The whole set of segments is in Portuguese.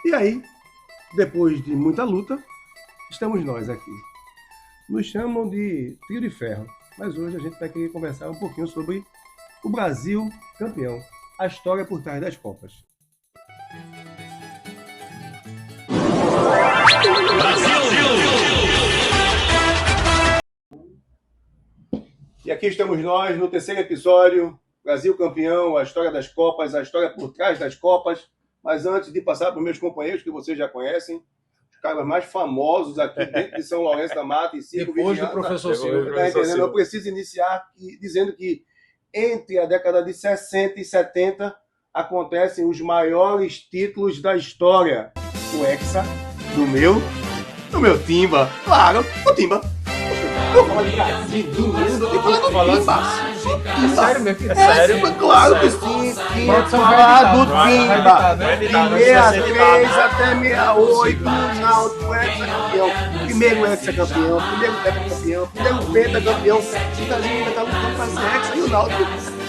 E aí, depois de muita luta, estamos nós aqui. Nos chamam de Trio de Ferro, mas hoje a gente vai querer conversar um pouquinho sobre o Brasil campeão, a história por trás das Copas. E aqui estamos nós no terceiro episódio, Brasil campeão, a história das Copas, a história por trás das Copas. Mas antes de passar para os meus companheiros, que vocês já conhecem, os caras mais famosos aqui dentro de São Lourenço da Mata e Circo Depois Vigiano, do professor Silvio. tá entendendo? Eu preciso iniciar dizendo que entre a década de 60 e 70 acontecem os maiores títulos da história. O Hexa, do meu Timba. Claro, o Timba. Eu falo de Brasil, do mundo, eu falo do Timba. É sério mesmo? É sério? Claro que sim. Falar do Timba. De 63 até 68, o Náutico ex-campeão. Primeiro ex-campeão, primeiro tetracampeão, primeiro pentacampeão. O Brasil ainda está lutando para ser ex e o Náutico.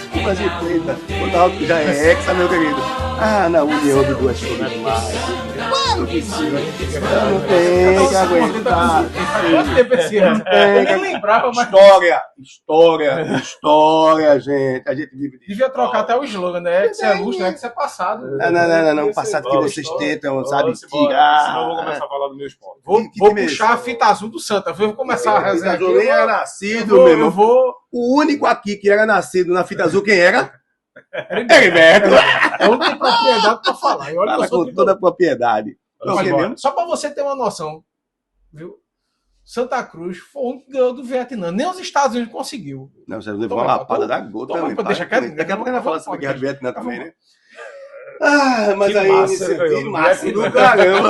O Brasil penta. O Náutico já é ex, meu querido. Ah, na união de duas coisas mais. Claro que sim. Não tem que aguentar. Quanto tempo esse ano? Eu nem lembrava, mas... História, gente. A gente vive disso. Devia trocar até o slogan, né? Ex é luxo, né? Ex é passado. Não. Passado que vocês tentam, sabe, tirar. Senão eu vou começar a falar do meu esporte. Vou puxar a fita azul do Santa. Vou começar a resenha aqui. Eu nem era nascido, meu irmão. O único aqui que era nascido na fita azul, quem era? Heriberto. Eu não tenho propriedade para falar. E olha que eu sou com toda a propriedade. Só para você ter uma noção, viu? Santa Cruz foi o único que ganhou do Vietnã. Nem os Estados Unidos conseguiu. Não, você levou uma lapada da gota. Deixa quieto. Daqui a pouco vai falar sobre a guerra do Vietnã também, né? Ah, mas aí... Que massa do caramba.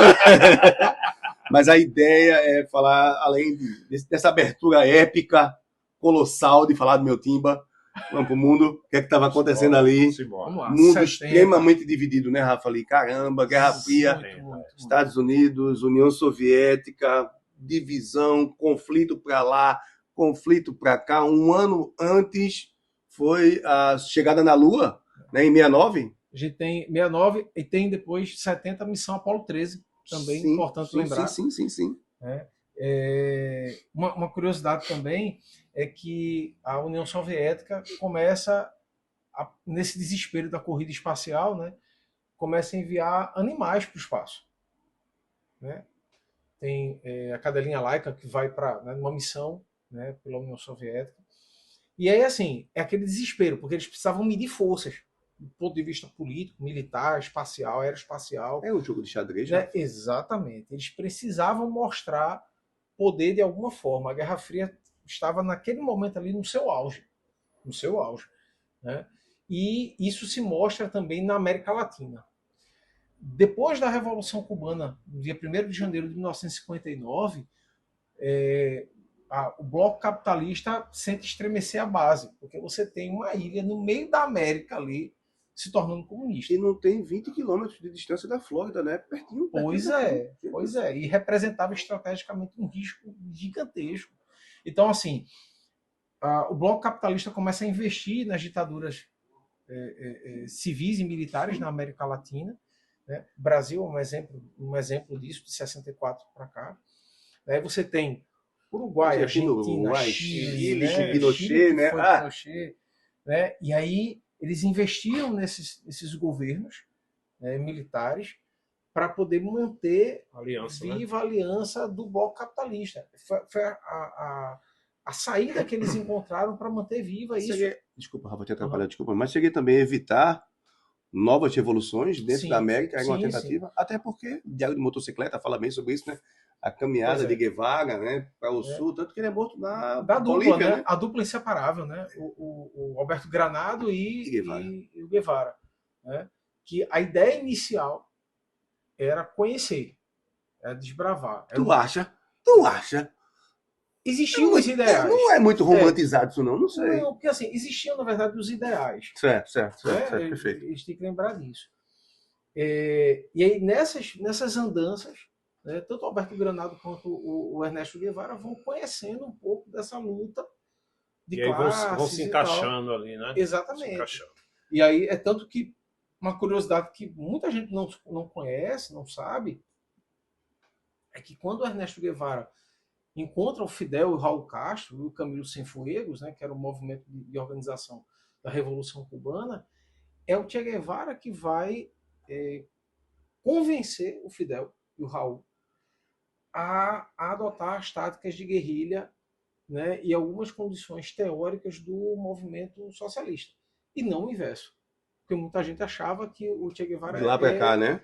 Mas a ideia é falar, além dessa abertura épica, colossal, de falar do meu Timba, vamos pro mundo, o que é que estava acontecendo ali. Vamos lá. Mundo extremamente dividido, né, Rafa? Ali, caramba, Guerra Fria, Estados Unidos, União Soviética, divisão, conflito para lá, conflito para cá. Um ano antes foi a chegada na Lua, né, em 69. A gente tem 69 e tem depois 70 a missão Apolo 13, também importante lembrar. Sim. Uma curiosidade também é que a União Soviética começa, nesse desespero da corrida espacial, né, começa a enviar animais para o espaço. Né? Tem a cadelinha Laika, que vai para uma missão, né, pela União Soviética. E aí, assim, é aquele desespero, porque eles precisavam medir forças, do ponto de vista político, militar, espacial, aeroespacial. É um jogo de xadrez, né? Exatamente. Eles precisavam mostrar poder de alguma forma. A Guerra Fria estava naquele momento ali no seu auge. Né? E isso se mostra também na América Latina. Depois da Revolução Cubana, no dia 1º de janeiro de 1959, o bloco capitalista sente estremecer a base, porque você tem uma ilha no meio da América ali, se tornando comunista. E não tem 20 quilômetros de distância da Flórida, né? Pertinho. Pois é. E representava estrategicamente um risco gigantesco. Então, assim, o bloco capitalista começa a investir nas ditaduras civis e militares na América Latina. Né? O Brasil é um exemplo disso, de 64 para cá. Aí você tem Uruguai, Argentina, Chile, Pinochet, né? Pinochet, né? E aí eles investiram nesses governos, né, militares, para poder manter viva a aliança do bloco capitalista. Foi a saída que eles encontraram para manter viva isso. Desculpa, Rafa, te atrapalhar, desculpa, mas cheguei também a evitar novas revoluções dentro da América, era uma tentativa, até porque o Diário de Motocicleta fala bem sobre isso, né? A caminhada de Guevara, né, para o sul, tanto que ele é morto da dupla, Bolívia, né? A dupla inseparável, né? O Alberto Granado e o Guevara, né? Que a ideia inicial era conhecer, era desbravar. Tu acha? Existiam os ideais. Não é muito romantizado isso, não sei. Não, porque assim, existiam, na verdade, os ideais. Certo, perfeito. A gente tem que lembrar disso. E aí, nessas andanças, né, tanto o Alberto Granado quanto o Ernesto Guevara vão conhecendo um pouco dessa luta de classes. Vão se encaixando ali, né? Exatamente. E aí é tanto que uma curiosidade que muita gente não conhece, não sabe, é que quando o Ernesto Guevara encontra o Fidel e o Raul Castro e o Camilo Cienfuegos, né, que era o movimento de organização da Revolução Cubana, é o Che Guevara que vai convencer o Fidel e o Raul a adotar as táticas de guerrilha, né, e algumas condições teóricas do movimento socialista. E não o inverso. Porque muita gente achava que o Che Guevara de lá para cá, né?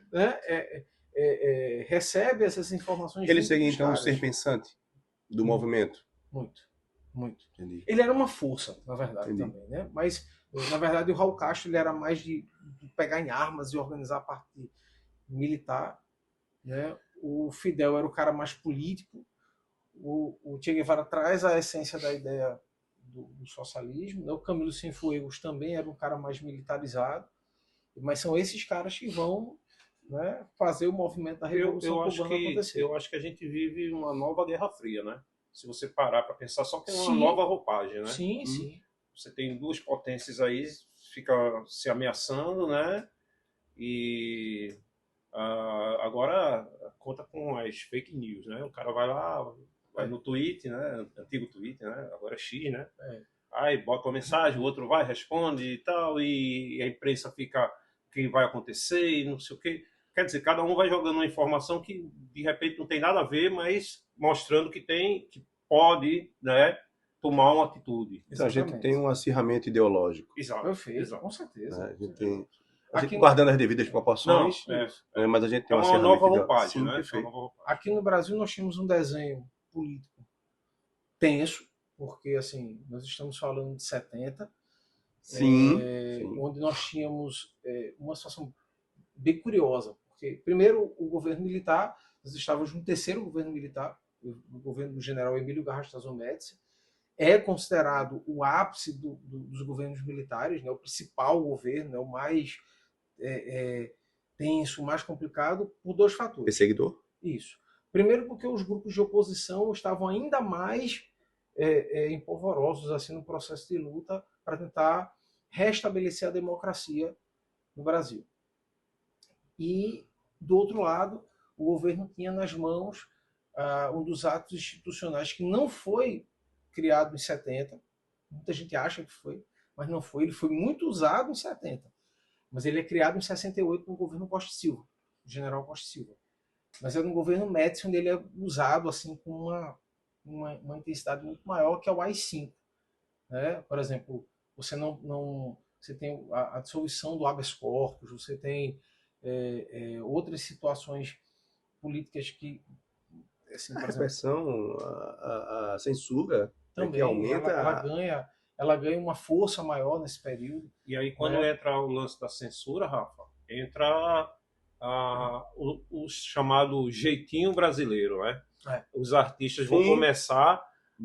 Recebe essas informações. Ele seria então um ser pensante do movimento. Muito. Entendi. Ele era uma força, na verdade, Entendi. também, né? Mas, na verdade, o Raul Castro ele era mais de pegar em armas e organizar a parte militar, né? O Fidel era o cara mais político. O Che Guevara traz a essência da ideia do socialismo, né? O Camilo Cienfuegos também era um cara mais militarizado, mas são esses caras que vão, né, fazer o movimento da Revolução Cubana acontecer. Eu acho que a gente vive uma nova Guerra Fria, né? Se você parar para pensar, só tem uma Sim. nova roupagem, né? Sim, sim. Você tem duas potências aí, fica se ameaçando, né? E agora conta com as fake news, né? O cara vai lá, vai no Twitter, né? Antigo Twitter, né? Agora é X, né? Aí bota uma mensagem, o outro vai, responde e tal, e a imprensa fica o que vai acontecer e não sei o quê. Quer dizer, cada um vai jogando uma informação que de repente não tem nada a ver, mas mostrando que pode, né, tomar uma atitude. Então a gente tem um acirramento ideológico. Exato. Perfeito, Exato. com certeza. Né? A gente Aqui guardando as devidas proporções, Não, mas a gente é tem um uma acirramento nova ideológico. roupagem, Sim, né? perfeito. Aqui no Brasil nós tínhamos um desenho político tenso, porque assim, nós estamos falando de 70, Sim. onde nós tínhamos uma situação bem curiosa, porque primeiro o governo militar, nós estávamos no terceiro governo militar, o governo do general Emílio Garrastazu Médici, é considerado o ápice dos governos militares, né, o principal governo, né, o mais tenso, o mais complicado, por dois fatores. Perseguidor? Isso. Primeiro porque os grupos de oposição estavam ainda mais empolvorosos assim, no processo de luta para tentar restabelecer a democracia no Brasil. E, do outro lado, o governo tinha nas mãos um dos atos institucionais que não foi criado em 70. Muita gente acha que foi, mas não foi. Ele foi muito usado em 70. Mas ele é criado em 68 no governo Costa e Silva, o general Costa e Silva. Mas é no governo Médici onde ele é usado assim, com uma intensidade muito maior, que é o AI-5. Né? Por exemplo, você você tem a dissolução do habeas corpus, você tem outras situações políticas que... Assim, A por exemplo, repressão, a censura, também, que aumenta... ela ganha uma força maior nesse período. E aí, quando entra o lance da censura, Rafa, entra o chamado jeitinho brasileiro, né? Os artistas vão começar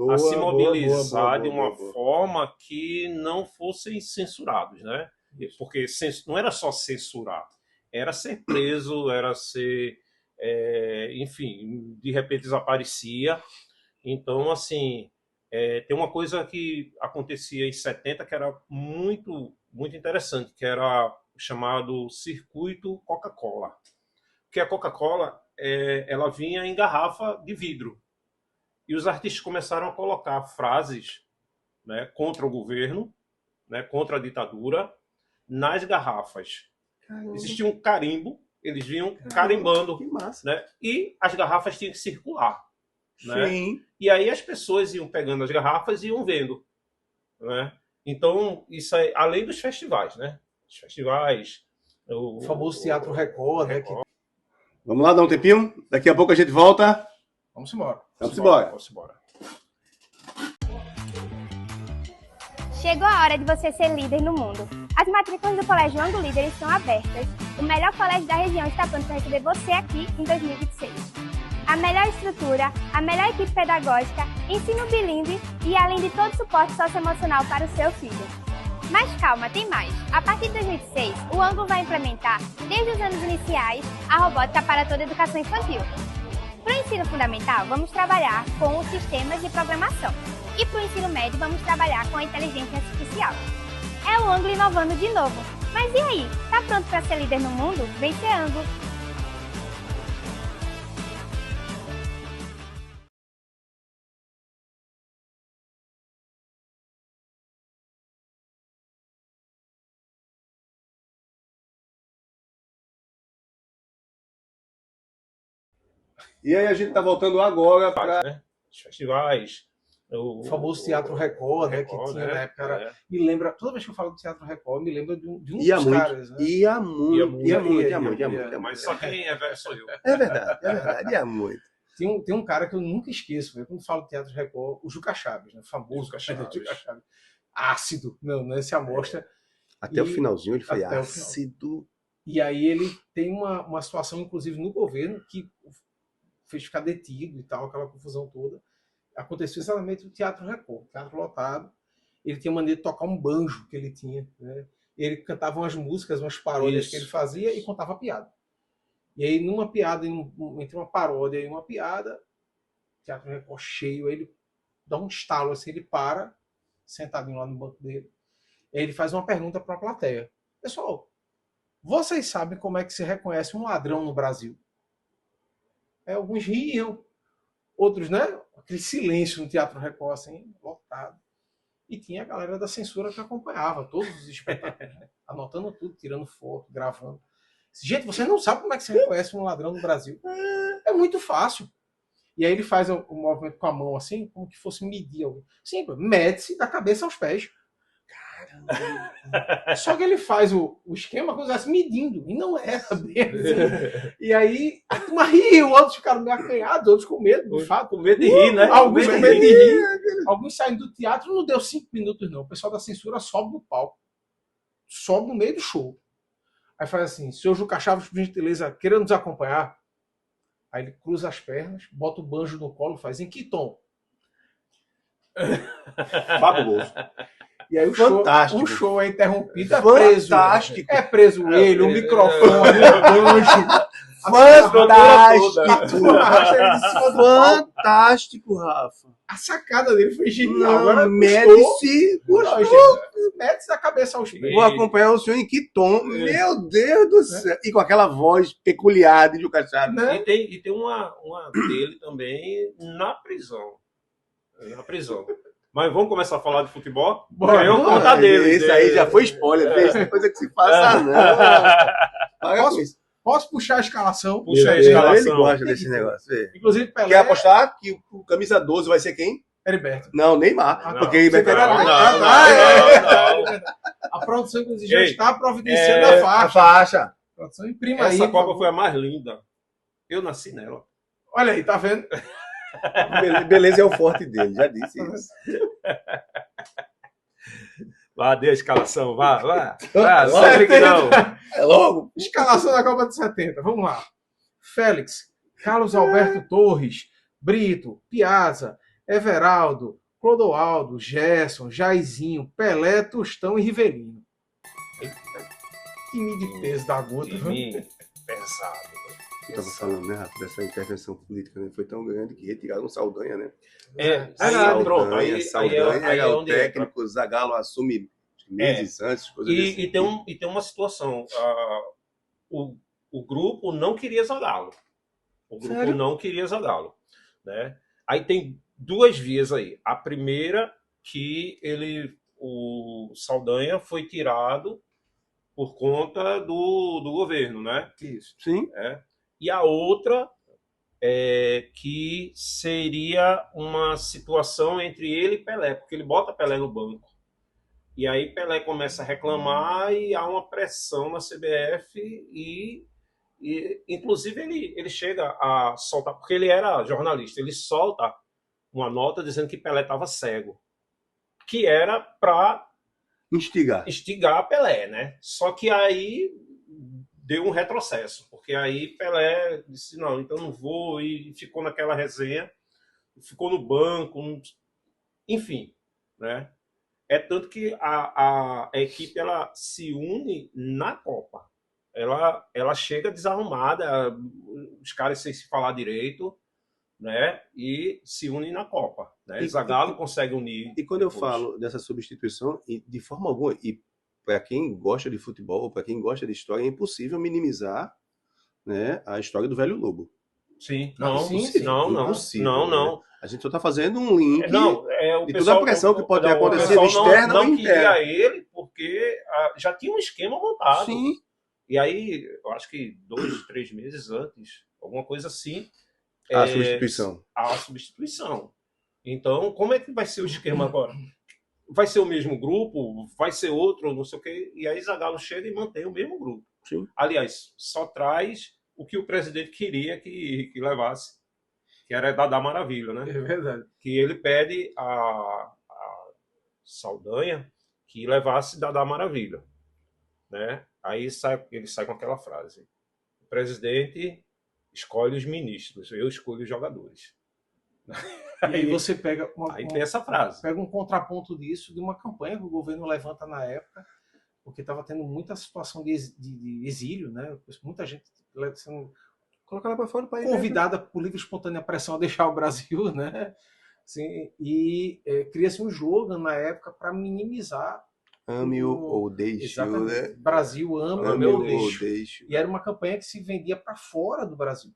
a se mobilizar de uma forma que não fossem censurados, né? Porque não era só censurar, era ser preso, era ser... enfim, de repente desaparecia. Então, assim, tem uma coisa que acontecia em 70 que era muito, muito interessante, que era o chamado circuito Coca-Cola. Porque a Coca-Cola, ela vinha em garrafa de vidro. E os artistas começaram a colocar frases, né, contra o governo, né, contra a ditadura, nas garrafas. Caramba. Existia um carimbo, eles vinham carimbando, que massa. né? E as garrafas tinham que circular, né? Sim. E aí as pessoas iam pegando as garrafas e iam vendo, né? Então, isso é além dos festivais, né? Os festivais... O famoso Teatro Record, né? Vamos lá, dar um tempinho? Daqui a pouco a gente volta. Vamos embora. Vamos embora. Vamos embora. Chegou a hora de você ser líder no mundo. As matrículas do Colégio Ângulo Líder estão abertas. O melhor colégio da região está pronto para receber você aqui em 2026. A melhor estrutura, a melhor equipe pedagógica, ensino bilíngue e além de todo o suporte socioemocional para o seu filho. Mas calma, tem mais. A partir de 2026, o Ângulo vai implementar, desde os anos iniciais, a robótica para toda a educação infantil. Para o ensino fundamental, vamos trabalhar com os sistemas de programação. E para o ensino médio, vamos trabalhar com a inteligência artificial. É o Ângulo inovando de novo. Mas e aí, tá pronto para ser líder no mundo? Vem ser ângulo! E aí a gente tá voltando agora para Né? Os festivais. O famoso Teatro Record, né? Que tinha na época. Era... Me lembra, toda vez que eu falo do Teatro Record, me lembra de um dos caras. Né? Ia muito. Mas só quem é velho sou eu. É verdade, ia muito. Tem um cara que eu nunca esqueço, véio, quando falo Teatro Record, o Juca Chaves, né? O famoso Juca Chaves. Ácido, não é essa amostra. Até o finalzinho ele foi ácido. E aí ele tem uma situação, inclusive, no governo, que fez ficar detido e tal, aquela confusão toda. Aconteceu exatamente no Teatro Record, teatro lotado. Ele tinha maneira de tocar um banjo que ele tinha, né? Ele cantava umas músicas, umas paródias que ele fazia e contava piada. E aí, numa piada, entre uma paródia e uma piada, Teatro Record cheio, aí ele dá um estalo assim, ele para, sentadinho lá no banco dele. Aí ele faz uma pergunta para a plateia. Pessoal, vocês sabem como é que se reconhece um ladrão no Brasil? Alguns riam, outros, né? Aquele silêncio no Teatro Record, assim, lotado. E tinha a galera da censura que acompanhava todos os espetáculos, né? Anotando tudo, tirando foto, gravando. Gente, você não sabe como é que se reconhece um ladrão no Brasil. É muito fácil. E aí ele faz o movimento com a mão, assim, como que fosse medir alguém. Sim, mede-se da cabeça aos pés. Caramba. Só que ele faz o esquema como se estivesse medindo. E não era bem assim. E aí, a turma riu, outros ficaram meio acanhados, outros com medo, de fato. Com medo de rir, né? Alguns com medo de rir. Alguns saindo do teatro, não deu 5 minutos, não. O pessoal da censura sobe no palco. Sobe no meio do show. Aí faz assim, senhor Juca Chaves, por gentileza, queira nos acompanhar? Aí ele cruza as pernas, bota o banjo no colo e faz, em que tom? Fabuloso. E aí o show é interrompido, Fantástico. É preso ele, o microfone, o banjo. Fantástico, Rafa. A sacada dele foi genial. Agora mede-se da cabeça aos pés. Vou acompanhar o senhor em que tom? Meu Deus do céu. E com aquela voz peculiar de Juca Chaves. E tem uma dele também na prisão. Mas vamos começar a falar de futebol? Bora, eu contar dele. Esse aí já foi spoiler. Tem coisa que se passa, não. Posso puxar a escalação? Puxa a escalação. Ele gosta desse negócio. Inclusive, Pelé. Quer apostar que o camisa 12 vai ser quem? Heriberto. Não, Neymar. Porque Heriberto não. A produção, inclusive, já está providenciando a faixa. A produção imprima aí. Essa Copa foi a mais linda. Eu nasci nela. Olha aí, tá vendo? Beleza é o forte dele, já disse isso. Vá, dê a escalação, vá. Não. É logo. Escalação da Copa de 70, vamos lá. Félix, Carlos Alberto Torres, Brito, Piazza, Everaldo, Clodoaldo, Gerson, Jairzinho, Pelé, Tostão e Rivelino. Time de peso da gota. Time pesado. Eu estava falando, né, Rafa, dessa intervenção política, né? Foi tão grande que retiraram o Saldanha, né? Saldanha era o técnico, Zagallo assume meses antes, coisas e tem uma situação, o grupo não queria Zagallo. Né? Aí tem duas vias aí. A primeira, que o Saldanha foi tirado por conta do governo, né? Isso. Sim. E a outra que seria uma situação entre ele e Pelé, porque ele bota Pelé no banco. E aí Pelé começa a reclamar e há uma pressão na CBF e inclusive ele chega a soltar, porque ele era jornalista, ele solta uma nota dizendo que Pelé estava cego, que era para instigar Pelé, né? Só que aí deu um retrocesso, porque aí Pelé disse, não, então não vou, e ficou naquela resenha, ficou no banco, enfim, né? É tanto que a equipe ela se une na Copa. Ela chega desarrumada, os caras sem se falar direito, né? E se unem na Copa. Né? Zagallo consegue unir. E quando eu falo dessa substituição, de forma alguma, e para quem gosta de futebol, para quem gosta de história, é impossível minimizar, né, a história do Velho Lobo. Sim, Impossível, não. Né? A gente só está fazendo um link o de pessoal, toda a pressão que pode ter o acontecido pessoal externa ou não interna. queria ele porque já tinha um esquema montado. Sim. E aí, eu acho que 2, 3 meses antes, alguma coisa assim... A substituição. A substituição. Então, como é que vai ser o esquema agora? Vai ser o mesmo grupo? Vai ser outro? Não sei o quê. E aí Zagallo chega e mantém o mesmo grupo. Sim. Aliás, só traz o que o presidente queria que levasse, que era Dadá Maravilha, né? É verdade. Que ele pede a Saldanha que levasse Dadá Maravilha, né? Aí ele sai com aquela frase: o presidente escolhe os ministros, eu escolho os jogadores. E aí você pega tem essa frase. Pega um contraponto disso, de uma campanha que o governo levanta na época, porque estava tendo muita situação de exílio, né? Muita gente sendo colocada para fora do país, convidada por livre e espontânea pressão a deixar o Brasil, né? Assim, e cria-se um slogan na época para minimizar ame-o ou deixe-o, né? Brasil ame-o ou deixe-o. E era uma campanha que se vendia para fora do Brasil,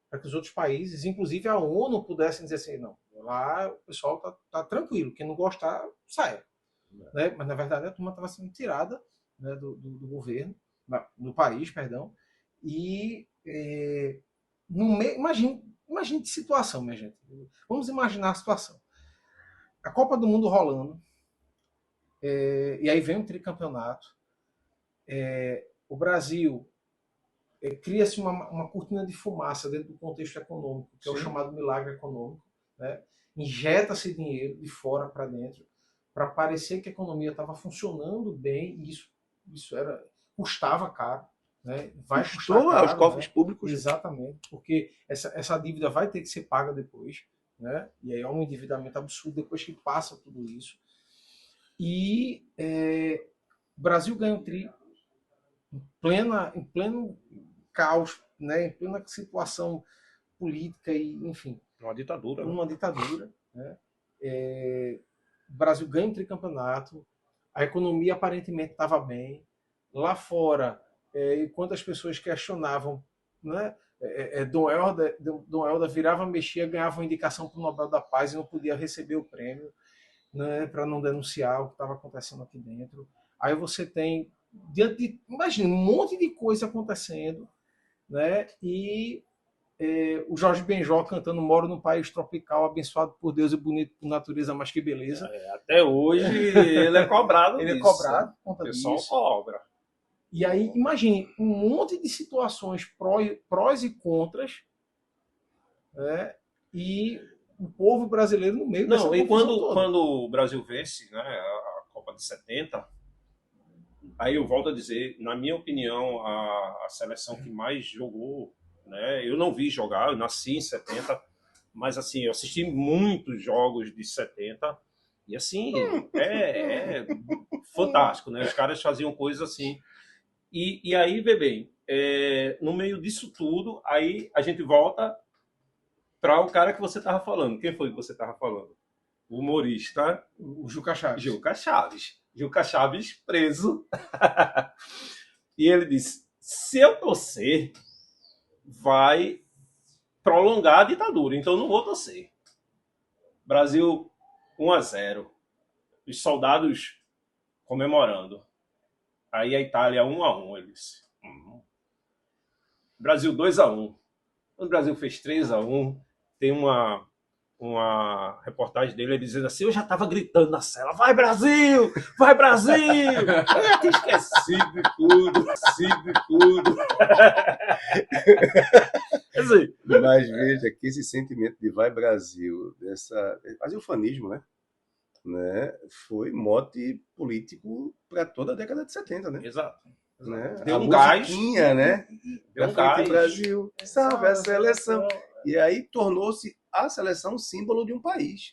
para que os outros países, inclusive a ONU, pudessem dizer assim, não, lá o pessoal tá tranquilo, quem não gostar, saia. Né? Mas, na verdade, a turma estava sendo tirada, né, do governo, do país, perdão, e imagine que situação, minha gente. Vamos imaginar a situação. A Copa do Mundo rolando, e aí vem um tricampeonato, o Brasil cria-se uma cortina de fumaça dentro do contexto econômico, que é o chamado milagre econômico, né? Injeta-se dinheiro de fora para dentro, para parecer que a economia estava funcionando bem, e isso custava caro, né? Vai custar caro aos cofres, né? Públicos. Exatamente, porque essa dívida vai ter que ser paga depois, né? E aí é um endividamento absurdo depois que passa tudo isso. E o Brasil ganha o tri em pleno caos, né? Em plena situação política e, enfim, uma ditadura. Né? O Brasil ganha um tricampeonato, a economia aparentemente estava bem. Lá fora, enquanto as pessoas questionavam, né? Dom Helder virava, mexia, ganhava uma indicação para o Nobel da Paz e não podia receber o prêmio, né? Para não denunciar o que estava acontecendo aqui dentro. Aí você tem, imagina, um monte de coisa acontecendo, né? E o Jorge Benjor cantando "Moro num país tropical, abençoado por Deus e bonito por natureza, mas que beleza". Até hoje ele é cobrado. Ele é cobrado por conta disso. O pessoal cobra. E aí, imagine, um monte de situações prós e contras, né? E o povo brasileiro no meio dessa confusão toda. Quando o Brasil vence, né, a Copa de 70, aí eu volto a dizer, na minha opinião, a seleção que mais jogou, né, eu não vi jogar, eu nasci em 70, mas assim, eu assisti muitos jogos de 70 e assim, é fantástico, né? Os caras faziam coisas assim. E aí, vê bem, no meio disso tudo, aí a gente volta para o cara que você estava falando. Quem foi que você estava falando? O humorista. O Juca Chaves. Juca Chaves preso. E ele disse, se eu torcer, vai prolongar a ditadura, então eu não vou torcer. Brasil 1-0. Os soldados comemorando. Aí a Itália 1-1, ele disse. Brasil 2-1. O Brasil fez 3-1. Tem uma reportagem dele dizendo assim, eu já estava gritando na cela, vai Brasil! Vai Brasil! Eu tinha esquecido de tudo. Assim, mas veja que esse sentimento de vai Brasil, quase ufanismo, né? Foi mote político para toda a década de 70, né? Exato. Né? Deu um gás, né? Deu um gás. Brasil, salve a seleção. E aí tornou-se a seleção símbolo de um país.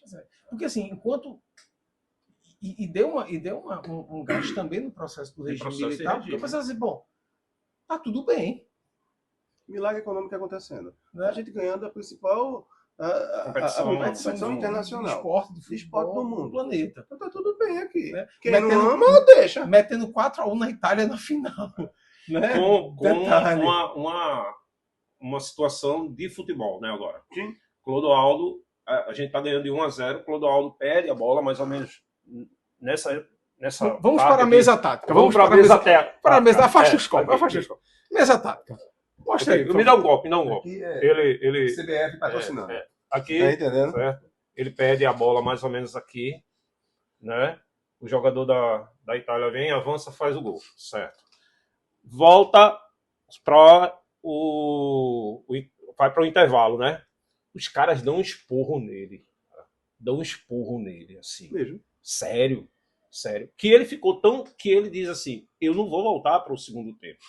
Porque assim, enquanto deu um gás também no processo do regime militar, porque eu pensava assim, bom, tá tudo bem. Milagre econômico acontecendo. Né? A gente ganhando a principal a competição internacional. De esporte, de esporte do mundo. Do planeta. Então tá tudo bem aqui. Né? Quem não ama, deixa. Metendo 4-1 na Itália na final. Né? Com uma situação de futebol, né, agora. Sim. Clodoaldo, a gente tá ganhando de 1-0, Clodoaldo perde a bola mais ou menos nessa vamos para a mesa tática. Vamos para a mesa tática. Para a mesa, afasta os copos. Mesa tática. Mostra aí. Me dá um golpe, Aqui ele CBF patrocinando. aqui, Tá entendendo? certo? Ele perde a bola mais ou menos aqui, né? O jogador da Itália vem, avança, faz o gol, certo? Volta para vai para o intervalo, né? Os caras dão um esporro nele. Dão um esporro nele, assim. Mesmo. Sério. Que ele ficou que ele diz assim, eu não vou voltar para o segundo tempo.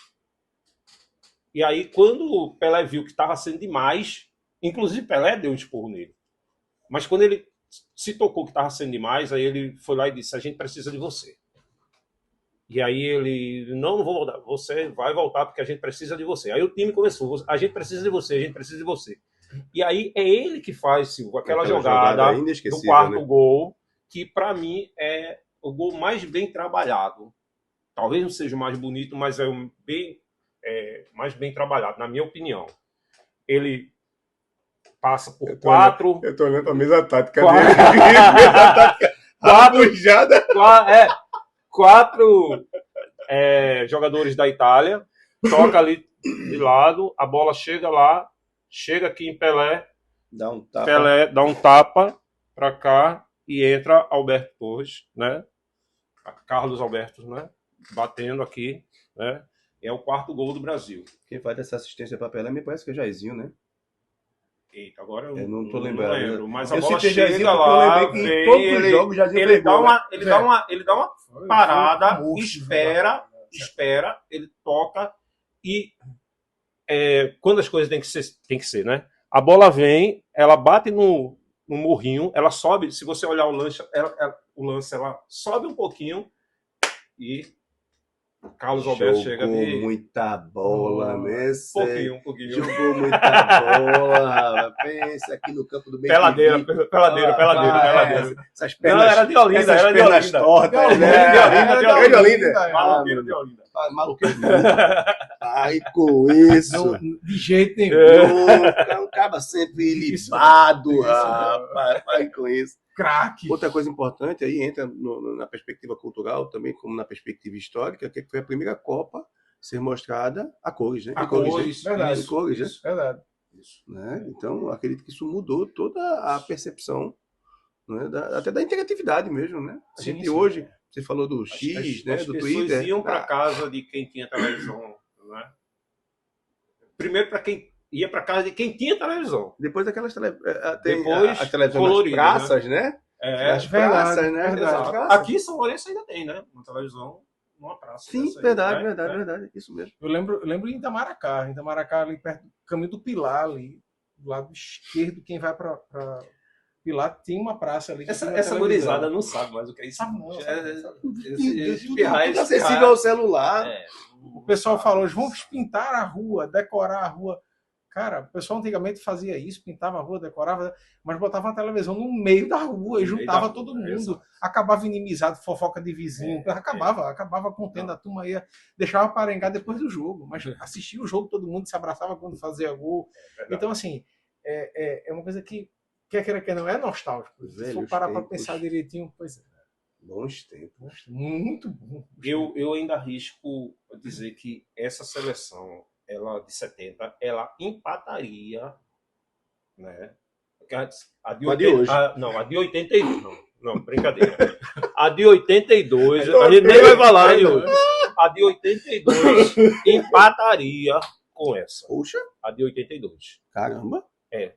E aí, quando o Pelé viu que estava sendo demais, inclusive Pelé deu um esporro nele. Mas quando ele se tocou que estava sendo demais, aí ele foi lá e disse, a gente precisa de você. E aí ele, não vou voltar, você vai voltar porque a gente precisa de você. Aí o time começou, a gente precisa de você, a gente precisa de você. E aí é ele que faz, Silvio, aquela jogada do quarto gol, que para mim é o gol mais bem trabalhado. Talvez não seja o mais bonito, mas é mais bem trabalhado, na minha opinião. Ele passa por quatro... Eu tô olhando pra mesa tática quatro jogadores da Itália, toca ali de lado, a bola chega lá, chega aqui em Pelé, Pelé dá um tapa para cá e entra Alberto Torres, né? Carlos Alberto, né? Batendo aqui, né? É o quarto gol do Brasil. Quem faz essa assistência para Pelé me parece que é Jairzinho, né? Eita, agora eu não tô lembrando. Não lembro, mas eu a bola chega lá, vem, em todos os jogos, Jairzinho ele dá uma parada, espera, ele toca e quando as coisas tem que ser, né? A bola vem, ela bate no morrinho, ela sobe, se você olhar o lance, ela sobe um pouquinho e Carlos Alberto chega ali. Muita bola nesse. Um pouquinho. Jogou muita bola. Pensa aqui no campo do meio. Peladeira. Essas pernas. Não, era de Olinda. Essas pernas tortas. De Olinda. Maluqueiro. Aí com isso. De jeito nenhum. O cara sempre libado, rapaz. Aí com isso. Craque. Outra coisa importante, aí entra na perspectiva cultural, também como na perspectiva histórica, que foi a primeira Copa ser mostrada a cores, né? A cores, verdade. Cores, né? Verdade. Né? Então, acredito que isso mudou toda a percepção, né? Até da interatividade mesmo, né? A gente hoje, você falou do X, né? Do Twitter. As pessoas iam para casa de quem tinha televisão, né? Primeiro para quem ia para casa de quem tinha televisão. Depois daquelas Depois a televisão nas praças, né? As praças, né? Aqui em São Lourenço ainda tem, né? Uma televisão numa praça. Sim, verdade. Isso mesmo. Eu lembro em Itamaracá. Itamaracá, ali perto do caminho do Pilar, ali, do lado esquerdo, quem vai para Pilar, tem uma praça ali. Essa gurizada não sabe mais o que é isso. Tudo acessível ao celular. O pessoal falou, vamos pintar a rua, decorar a rua. Cara, o pessoal antigamente fazia isso, pintava a rua, decorava, mas botava uma televisão no meio da rua e juntava todo mundo. Acabava inimizado, fofoca de vizinho. Acabava contendo a turma, ia, deixava para arengar depois do jogo. Mas assistia o jogo, todo mundo se abraçava quando fazia gol. Então, assim, é uma coisa que quer queira que não é nostálgico. Se for parar para pensar direitinho, pois é. Bons tempos. Muito bom. Eu ainda arrisco dizer que essa seleção, ela de 70, ela empataria, né? A de hoje. A de 82. Não, brincadeira. A de 82, a gente nem vai falar de hoje. A de 82 empataria com essa. Puxa. A de 82. Caramba.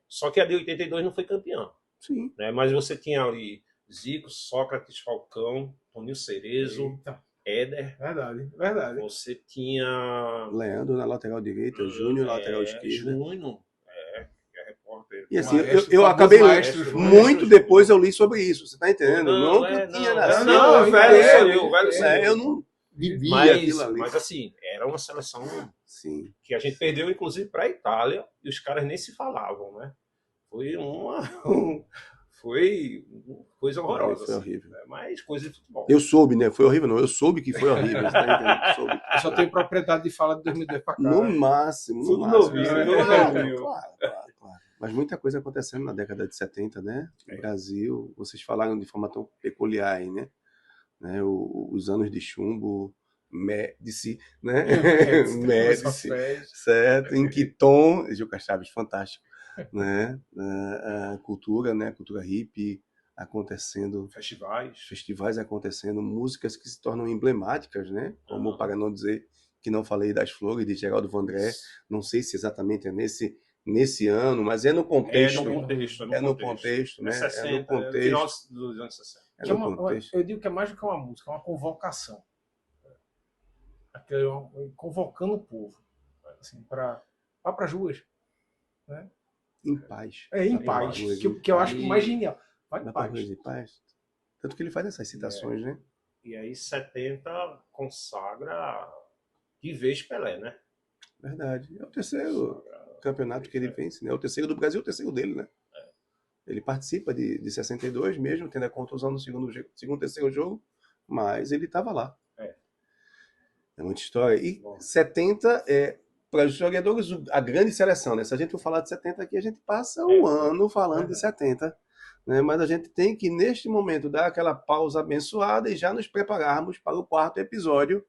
Só que a de 82 não foi campeã. Sim. Né? Mas você tinha ali Zico, Sócrates, Falcão, Toninho Cerezo, Éder. Verdade. Você tinha Leandro na lateral direita, Júnior na lateral esquerda. Júnior, é repórter. E assim, eu acabei lendo. Muito depois eu li sobre isso. Você tá entendendo? Não tinha nada. Não, velho sou eu. Eu não vivia aquilo ali. Mas assim, era uma seleção Sim. que a gente perdeu, inclusive, para a Itália, e os caras nem se falavam, né? Foi foi coisa horrorosa. Foi assim, horrível. né? Mas coisa de futebol. Eu soube, né? Foi horrível, não. Eu soube que foi horrível. Você tá entendendo? Soube. Eu só tenho propriedade de fala de 2010 para cá. No máximo, no Tudo máximo. novinho, né? tudo novinho. Claro. Mas muita coisa acontecendo na década de 70, né? No Brasil, vocês falaram de forma tão peculiar aí, né? Os anos de chumbo, Médici, né? Médici, certo? Em que tom, Gilca Chaves, fantástico, né? A cultura, né? A cultura hippie acontecendo, festivais acontecendo, músicas que se tornam emblemáticas, né? Como para não dizer que não falei das Flores de Geraldo Vandré, não sei se exatamente é nesse ano, mas é no contexto. É no contexto, né? 60, é no contexto. Dos anos 60. Eu digo que é mais do que uma música, é uma convocação. Convocando o povo assim, para as ruas. Né? Em paz. Em paz. Que eu acho que o mais genial. Vai em paz. Em paz. Tanto que ele faz essas citações, né? E aí 70 consagra de vez Pelé, né? Verdade. É o terceiro campeonato que ele vence, né? O terceiro do Brasil, o terceiro dele, né? Ele participa de 62 mesmo, tendo a contusão no segundo, terceiro jogo, mas ele estava lá. É muita história. E 70 para os jogadores, a grande seleção, né? Se a gente for falar de 70 aqui, a gente passa um ano falando de 70, né? Mas a gente tem que, neste momento, dar aquela pausa abençoada e já nos prepararmos para o quarto episódio.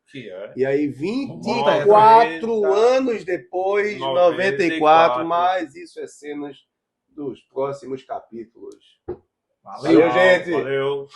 E aí, 24 anos depois, 94, mas isso é cenas dos próximos capítulos. Valeu, gente! Valeu!